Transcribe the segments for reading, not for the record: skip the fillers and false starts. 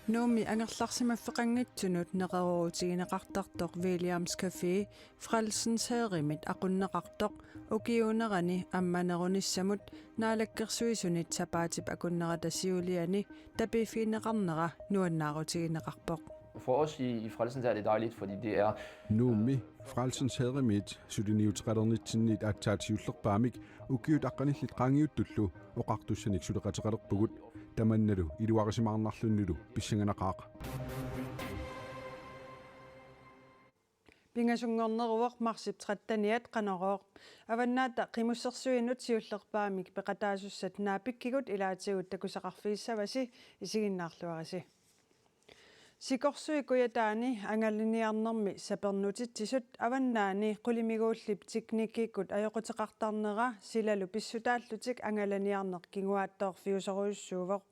Noomi angerlarsimaffeqanngitsunut neqeruutigineqartartoq Williams Cafe Frelsens Herimit aqunneqartoq ukiunerani ammanerunissamut naalakkersuisunit sapaatip akunneratasiuliani tapiiffiineqarnera nuannaarutigineqarpoq. For os i Frelsens er det dejligt, fordi det er Nuummi Frelsens Herimit sudiniutreqarnitsinniit aatsaatisullerpaamik ukiut aqqanillit qaangiuttullu oqartussanik suleqateqalerpugut tamannalu iluaqasimaarnarlunnilu pissanganaqaaqa Pingasungorneruaq marsip 13 qanorooq avannaata qimussersuinut siullerpaamik peqataasussat naapikkigut ilaatigut takusaqarfiissavasi isiginnaarluarisi Sikorsui kuyataani angaliniarnermi sapernutitsisut avannaani qulimiguullip tiknikikkut ajoqutеқартарнера силалу писсутааллутик ангаланиарнеқ кигуааттоорфиусоруйуссууvoq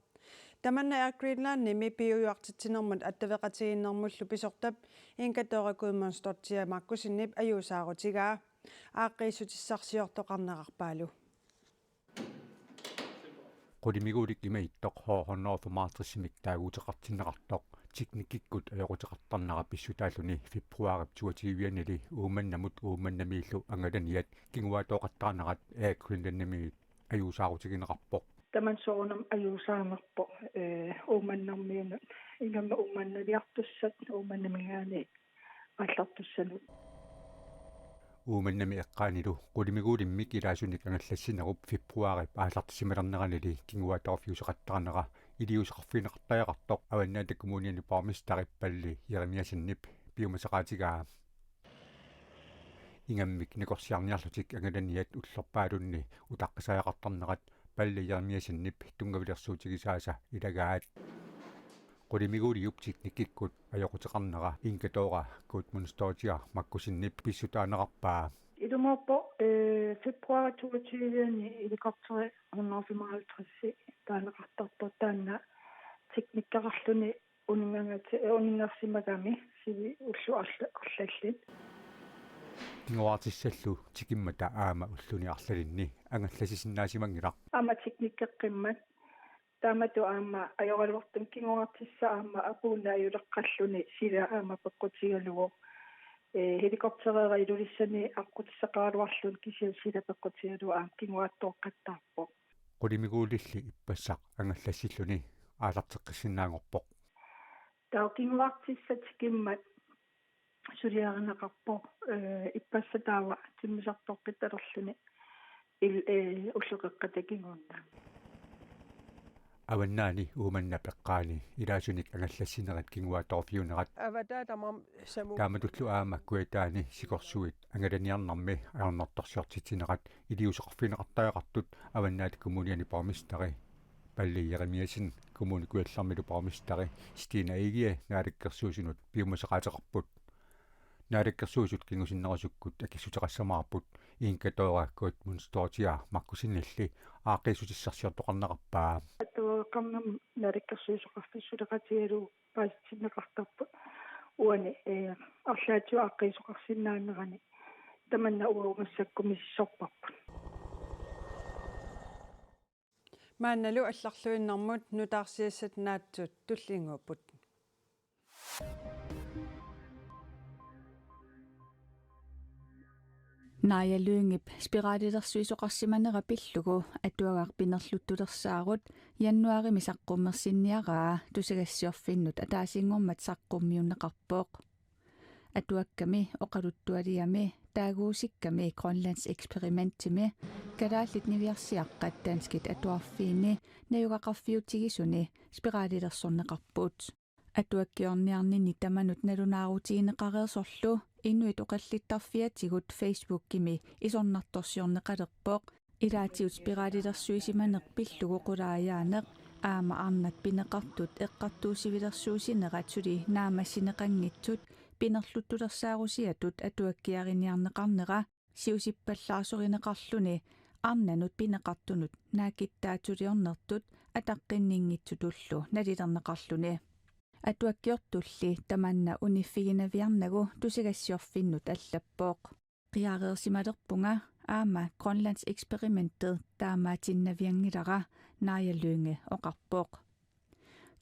таманна Air Greenland ними пиуюартитсинермут аттавеқатигиннэрмуллу писортап инкаторакууммонстортиа маккусиннип аюусаарутигаа ааққиссутиссарсиортоқарнеқарпаалу qulimiguulik imaittoq hoornorfumaartissimik taaguuteqartinneqartoq tiknikikkut ajoqutеқартарнера писсутааллуни фебруарip 22-нили ууманнамилlu ангаланиат кигуаатооқаттарнерат Greenland-нами аюусаарутигинеқарпоқ тамансоорнам аюусаамерпо ууманнэрмиунут ингамма ууманналиартуссат ууманнамигаани аллартуссанут ууманнами эққаанилу qulimiguulimmik илаасуник ангаллассинеруп фебруарip аалартисималернеранили кигуаатоофиусеқаттарнера илиусеқарфинеқартаяқартоқ аваннаата коммуниани пармистариппалли Jeremiasinнip пиумасеқаатигаа ингаммик никорсиарниарлутик ангаланиат уллерпаалунни утаққисаяқартарнерат палли Jeremiasinнip тунгавилерсуутигисааса илагаат qulimiguuliup tiknikikkut ajoqutеқарнера инкатоора куутмунстортиа маккусиннип писсутаанеқарпаа идумооппо фебруари 22-ни иликортери 155 таанеқартарпо таанна teknikkeqarluni uningarsimagami sivi ullu арлаллит тингуартиссаллу тикиммата аама уллуниарлалинни ангалласисиннаасимангилақ аама teknikkeqimmat таамату аама ajoralvortum кингуартисса аама апууна аюлеққаллуни сила аама пеққутигалуо helikopterera ilulissani аққутиссақаалуарлун кисиу сила пеққутигалуо аама кингуааттооққаттаарпо qulimiguulilli иппассақ ангаллассиллуни аалартеққиссиннаангорпоқ таа кингуартиссат киммат сулиаринеқарпо иппассатаава тиммисартоққитталерлуни уллуқеққатакингуунна аваннаани ууманна пеққаани илаасуник ангаллассинерат кигуаатоорфиунерат аватаатамам саму тааматуллу аама куятаани сикорсуит ангаланиарнарми аернэрторсиортитсинерат илиусеқарфинеқартаяқартут аваннаати коммуниани пармистари палли Jeremiasin коммуни куаллармилу пармистари стина игие наалаккерсуусинут пиумасеқаатеқарпут наалаккерсуусут кингусиннерасуккут акиссутеқассамаарпут инкатоора куутмунстортиа маккусиннилли ааққиссутиссарсиортоқарнеқарпаа атуақарнам наалаккерсуусоқарфиссулеқатигалу пааситсиннеқартарпу уани арлаатиу ааққиссоқарсиннаанерани таманна уумассаккумиссорпарпут маанналу алларлуиннэрмут нутаарсиассат наатсут туллингууппут Naajaluingip spiraalilersuisoqarsimanera pillugu atuagaarpinerluttulерсаарут яннуарими саққуммерсинниаraa тусагассиорфиннут атаасингормат саққуммиуннеқарпооқ атуакками оқалуттуалиами таагуусикками Grønlands экспериментими калааллит нивиарсиаққат таанскит атуарфиини наюгақарфиутигисуни спираалилерсорнеқарпуут атуаккиорниарнини таманут налунаарутигинеқареерсорлу инуит оқаллиттарфиатигут Facebook-кими исорнарторсиорнеқалерпооқ илаатиут спираалилерсуисиманеқ пиллугу қулааjaanеқ аама арнат пинеқартут эққартуусивилерсуусинерат сули наамассинеқангитсут пинерлуттулерсаарусиатут атуаккиариниарнеқарнера сиусиппаллаарсоринеқарлуни арнанут пинеқартунут наакиттаатулиорнертут атаққиннингитсутуллу налилернеқарлуни атуаккиортулли таманна униффигинавиарнагу тусигассиорфиннут аллаппооқ қиаареерсималерпунга аама Grønlands экспериментет таамаатиннавиангилара нааjalluinge оқарпооқ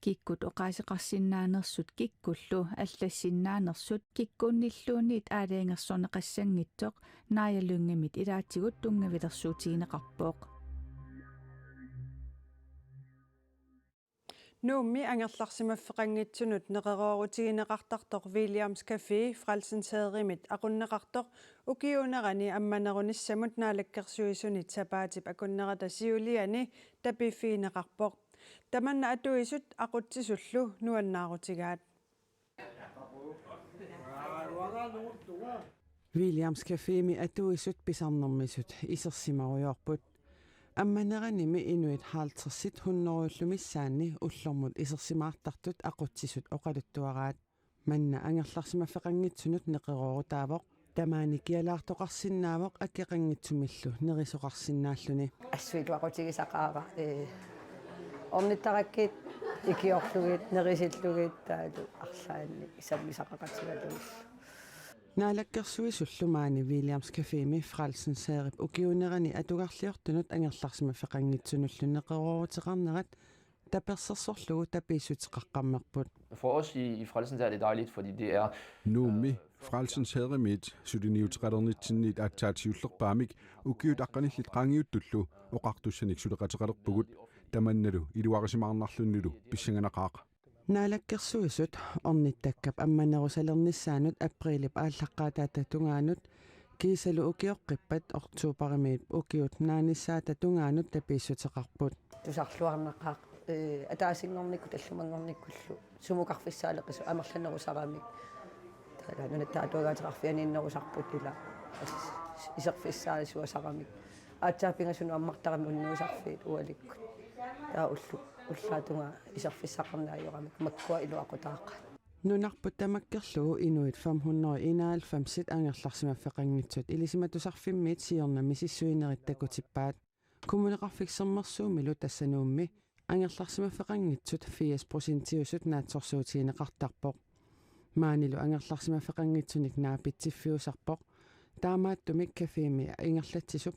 киккут оқаасеқарсиннаанерсут киккуллу аллассиннаанерсут киккуунниллуунниит аалиангерсорнеқассангитсоқ нааялунгамит илаатигут тунгавилерсуутигинеқарпооқ Nuummi angerlarsimaffeqanngitsunut neqeroorutigineqartartoq Williams Cafe Frelsens Haderimit aqunneqartoq ukiunerani ammanerunissamut naalakkersuisunit sapaatip akunnerata siuliani tapiffiineqarpoq tamanna atuisut aqutsisullu nuannaarutigaat Williams Cafe mi atuisut pisarnermisut isersimaruyorput амманераними инуит хаалтэрсит хуннеруйуллумиссаанни уллормут исерсимаартартут aqutsisut оқалуттуараат манна ангерларсимаффеқангитсунут неқероорутаавоқ тамаани киалаартоқарсинаавоқ аккеқангитсумиллу нерисоқарсинааллуни ассуилуақутигисақаава орниттараккит икиорлугит нерисиллугит таалу арлаанни исаммисақақатигалуис наалаккерсуисуллумаани Williams Cafe ми Frelsens Haderip ukiunerani atugarliortunut angerlarsimaffeqangitsunullu neqeroorutеқарнерат таперсерсорлугу тапииссутеқаққаммерпут. For os i Frelsens er det dejligt, fordi det er Nuummi Frelsens Haderimit sudiniutreqarnernitsinnit aattaatiullerpaamik ukiut aqqanillit qaangiuttullu oqartussanik suleqateqalerpugut tamannalu iluaqasimaarnarlunnilu pissanganaqaaqa наалаккерсуисут орниттаккап амманерусалернissaанут априлип ааллаққаатаата тунгаанут кисалу укиоққиппат ортуупаримиит укиут нааниссаата тунгаанут тапииссутеқарпут тусарлуарнаққаа атаасингорникку таллумангорниккуллу сумукарфиссаалеқису амерланерусарамик таала нунаттаатуагаатеқарфианиннерусарпут ила исерфиссаалисуасарамик аатсаапингасуну аммартарами уннуусарфиит уаликкут тауллу уллаатунга исерфиссақарнааюрамик маккуа илуақутаақа нунарпут тамаккерлугу инуит 591 ангерларсимаффеқангитсут илисиматусарфиммиит сиорнами сиссуинериттакутиппаат кумунеқарфиксермерсуумилу тассануумми ангерларсимаффеқангитсут 80% наатсорсуутигинеқартарпоқ маанилу ангерларсимаффеқангитсуник наапитсиффиусарпоқ таамааттумик кафееми ингерлатсисуп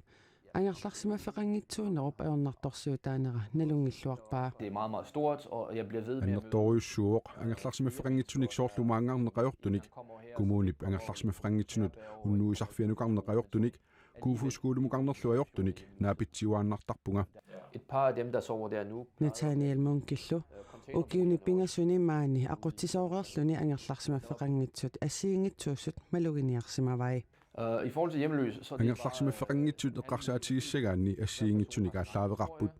ангерларсимаффеқангитсуунеруп аорнарторсуутаанера налунгиллуарпаа det er meget, meget stort, og jeg bliver ved med аннерторуйуссууоқ ангерларсимаффеқангитсуник соорлумаангарнеқajortunik кумуунип ангерларсимаффеқангитсунут уннуисарфианукарнеқajortunik кууфускуулумукарнерлуajortunik наапитсиуааннартарпунга et par af dem, der sover der nu. Nathaniel Munkillu ukiuni pingasuni maani aqutsisooreerluni ангерларсимаффеқангитсут ассиингитсуусут малугиниарсимавай I forhold til hjemløse, så er det ангерларсимаффеқангитсут эққарсаатигиссагаанни ассиингитсуник ааллаавеқарпут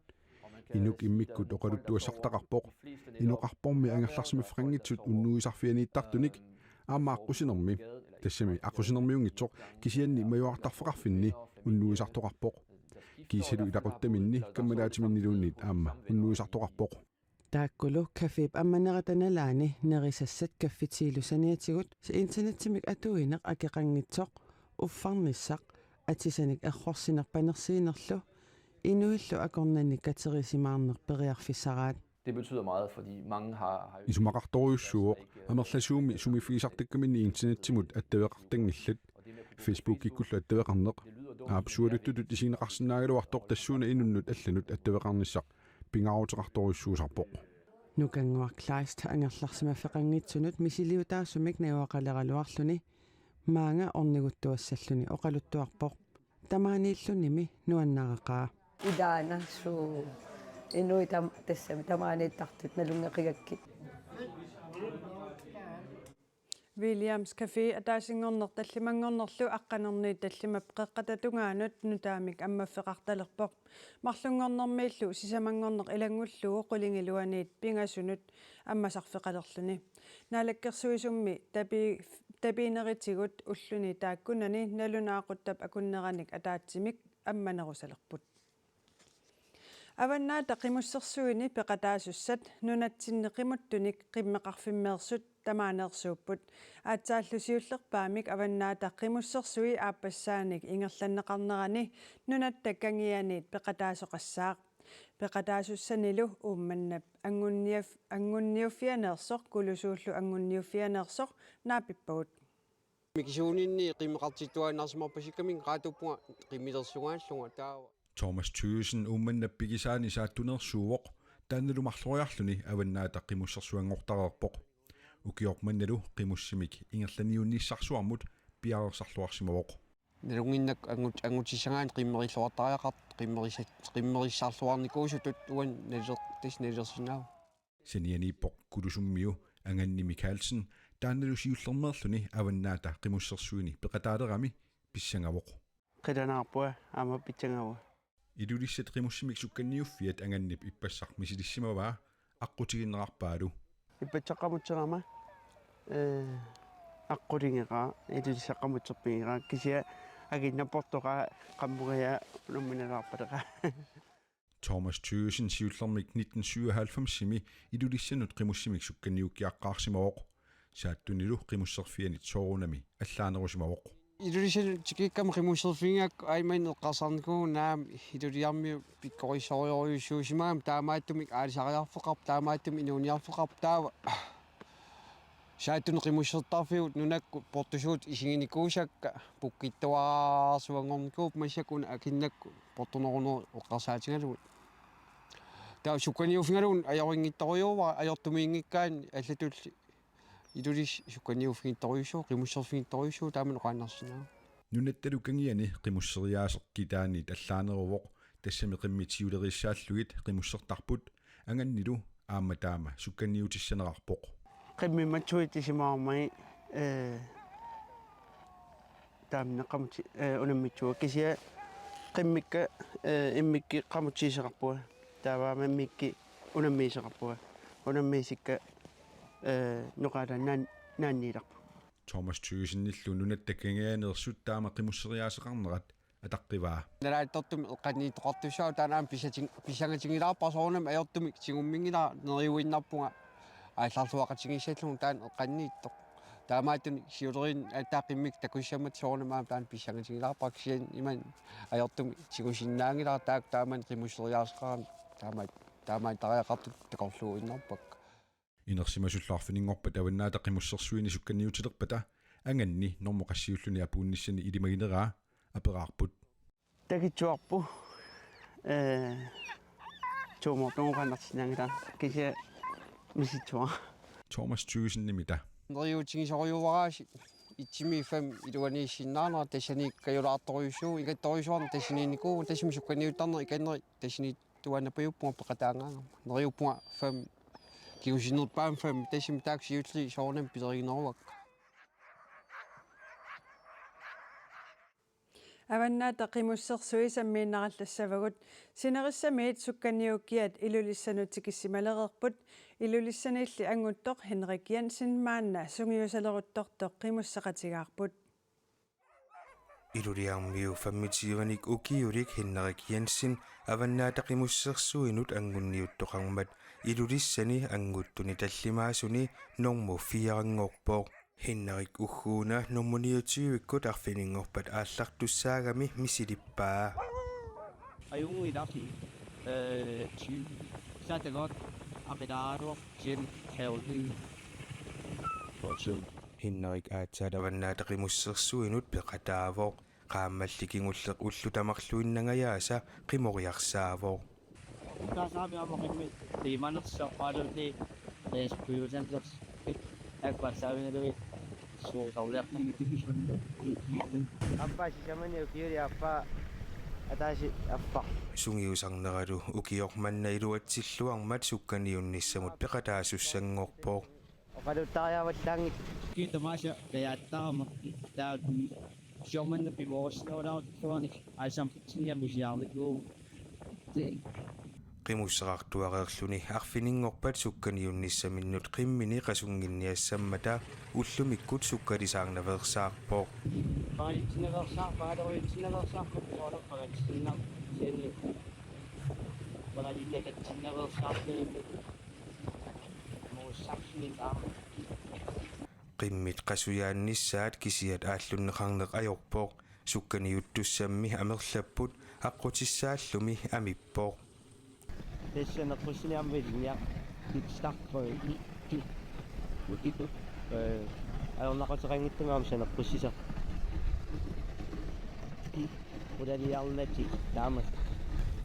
инук иммиккут оқалуттуассартақарпоқ инуқарпорми ангерларсимаффеқангитсут уннуисарфианииттартуник аамааққусинерми тассами аққусинермиунгитсоқ кисианни маюартарфеқарфинни уннуисартоқарпоқ кисалу илақуттаминни каммалаатиминнилуунниит аама уннуисартоқарпоқ тааккулу кафеип амманератаналаани нерисассат каффитиилу саниатигут интернеттимик атуинеқ акеқангитсоқ уффарниссақ атисаник эрхорсинерпанерсиинерлу инуиллу акорнанник катерисимаарнер периарфиссараат det betyder meget, fordi mange har исумақарторуйуссууоқ амерласууми сумиффигисартаккаминни интернеттимут аттавеқартангиллат Facebook иккуллу аттавеқарнеқ аапсуалуттутут исинеқарсинаагалуартоқ тассууна инуннут алланут аттавеқарниссақ пингаруутеқарторуйуссуусарпоқ нукангуар клаист ангерларсимаффеқангитсунут мисилиутаассумик науақалералуарлуни маанга орнигуттуассаллуни оқалуттуарпоқ тамаанииллуними нуаннарақаа идаана су инуитам тассами тамаанииттартут налунгеқигакки Williams Cafe атаасингорнер таллимангорнерлу аққанерни таллимап қеққататунгаанут нутаамик аммаффеқарталерпоқ марлунгорнэрмииллу сисамангорнеқ илангуллугу қулингилуаниит пингасунут аммасарфеқалерлуни наалаккерсуисумми табиинеритигут уллуни тааккунани налунаақуттап акуннераник атаатсимик амманерусалерпут аваннаата қимуссерсуини пеқатаасуссат нунатсиннеқимуттуник қиммеқарфиммеерсут тамаанерсууппут аатсааллусиуллерпаамик аваннаата қимуссерсуи ааппассааник ингерланнеқарнерани нунаттаккангианиит пеқатаасоқассаақ пеқатаасуссанилу уумманнап ангунниуффианеерсоқ кулусууллу ангунниуффианеерсоқ наапиппагут микисуунинни қимеқартитуаанаарсимарпасиккамин qaatuppunga qimilерсугааллунга таава Thomas Thygesen ummannappigisaani saattunersuuoq таанналумарлуриарлүни аваннаата qimусsersuanngortareerpoq ukiormannalu qimussimik ingerlaniunniissarsuarmut piarersarluarsimavoq нэлунгиннак ангутиссагаан qimmerillуартариақарт qimmerissarluarnikuusutut уан налерсинаа senianiippoq kulusummiu anganni Michaelsen taannalusiullermerluni avannaata qimussersuini peqataalerami pissangavoq qilanaarpua aama pitsangava ilulisset qimussimik sukkanniuffiat angannip ippassaq misilissimavaa аққутигиннеқарпаалу иппатсаққамутсерама аққулингеқаа илисаққамутсерпигеқаа кися агиннаппортоқаа қаммугая нумминалаарпалеқа Thomas Thøgersen siullermik 1997-simi ilulissanut qimussimik sukkanniukkiaqqaarsimavoq saattunilu qimusserfianit soorunami allaanerusimavoq илулисал тикиккама qimmusserfiingak аймайн эққарсарникуу наам илулиарми пиккорисориориуссуусимаам таамааттумик аалисариарфеқарп таамааттуми инууниарфеқарп таава сааттуни qimmussертарфиут нунакку портусуут исигиникуусакка пуккиттуаарсуангорникууп массакуна акиннакку портунорунер эққарсаатингалугут таа сукканиуфингалугун аёрингитториуава аёртумиингиккаан аллатулли илулис сукканиуфигитториуссуу qimmusserfigittoriussuu тааману qaannarsinaa нунатталу кангиани qimmusseriaasеқкитаанит аллаанерувоқ тассами qimmitиулерissааллугит qimmussертарпут анганнилу аама таама сукканиутиссанеқарпоқ qimmimatsuitисимаармай таамнеқамти унаммитсуа кися qimmikka иммикки qamutiisеқарпуа тааваамаммикки унаммиисеқарпуа унаммиисикка ноқалаан нааннииларпу Thomas Thøgersen nillu nunattakangianeersut taama qimusseriaasеқарнерат атаққиваа налааттортуми эққанниитоқартуссаа таанаам писангатингилаарпарсоорнам аёртумик тигуммингилаа нериуиннарпунга аалларлуақатингиссаллугу таан эққаннииттоқ таамааттуни сиулерин аттааққиммик такуссамат соорнамаа таан писсангатингилаарпаксиан иман аёртуми тигусиннаангилаа таак тааман qimusseriaasеқарам таамаат тариақартут такорлууиннарпак инерсимасуллаарфинингорпат аваннаата qimmussersuini sukkanniutilerpata анганни нормоқассиуллуни апуунниссани илимагинераа апераарпут такитсуарпу чомортонгуқаннарсинаангилаа кися миситсуа Thomas Thøgersen nimita нериутингисориуварааси итсими фам илуанииссиннаанера тассаник каюлаарторюссуу игатторюсуарна тассининикуу тассими сукканиуттарнер иканнери тассини туанапаюппуга пеқатаангаага нериуппуга фам киусиннерпаам фам тассими тааксиулли соорнам пилеригинеруак аваннаата qimmusserсуи саммииннараллассавагут синериссамиит сукканиуккиат илулиссанутикиссималерерпут илулиссаниилли ангуттоқ Henrik Jensen маанна сунгиусалеруттортоқ qimmusseqatигаарпут илулиармиу фаммитииваник укиулик Henrik Jensen аваннаата qimmussersuinut ангунниуттоқармат илулиссани ангуттуни таллимаасуни норму фиарангорпоо Henrik Uhuna nommuniutiuikkut arfiniнгорпат ааллартуссаагами мисилиппаа аюнгуиларти сатагот апедаро жин хелди Henrik аатсаалаваннаата qimmussersuinut пеқатаавоо qaammallikingulleq ullutamarluinnangаяаса qimoриарсаавоо тасаабиамоқимми тиманерсаапаалути эсприусентерс аквасавинери сооралерти аппаси самани укиури аппа атаси аппа sungiusarneralu ukiormanna iluatsillуармат сукканиунниссамут пеқатаасуссангорпоо оқалуттариаваллаангит китамаша беяттаама таа шоманна пивоснораа тоник айсам синиамисиарлигу qimusserartuareerluni arfiniнгорпат сукканиунниссаминнут qimmini qasungинниассаммата уллумиккут суккалисаарнаверсаарпоо паалитиневерсаарпаалориитиневерсаарпу тоолерпагатсинна сени балалитекатсиневерсаарпу моссарсинаа qimmit qasuyaannissaat kisiat aallunneqarneq ajorpooq sukkaniuttussammi amerlapput aqqutissааллуми амиппooq тессанерпуссиниамвилиниа тикстарпой аернақутеқангиттунгаам санерпуссисер удалиарлати таамат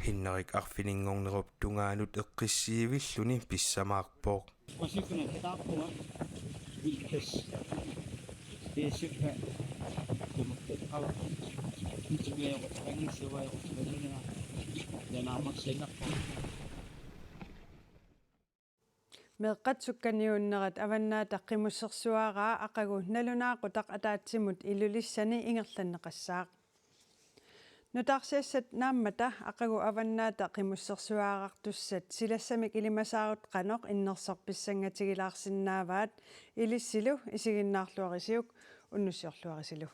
hinnerik arfininngornerup tungaanut eqqissiivilluni pissamaarpoq Wasifuna taaquma ilkas teesukka kumaqtaw intimeeqo angisewaeqo tadina yanaamarsinaqqa meeqqat sukkaniunnerat avannaata qimussersuaraa aqagu nalunaaqutaq ataatsimut ilulissani ingerlanneqassaaq nutaarsiassat naammata aqagu avannaata qimussersuaarartussat silassamik ilimasaarut qanoq innersorpissangatigilаарsinnaavaat ilissilu isiginnaarluarisiuk unnussiorluarisilu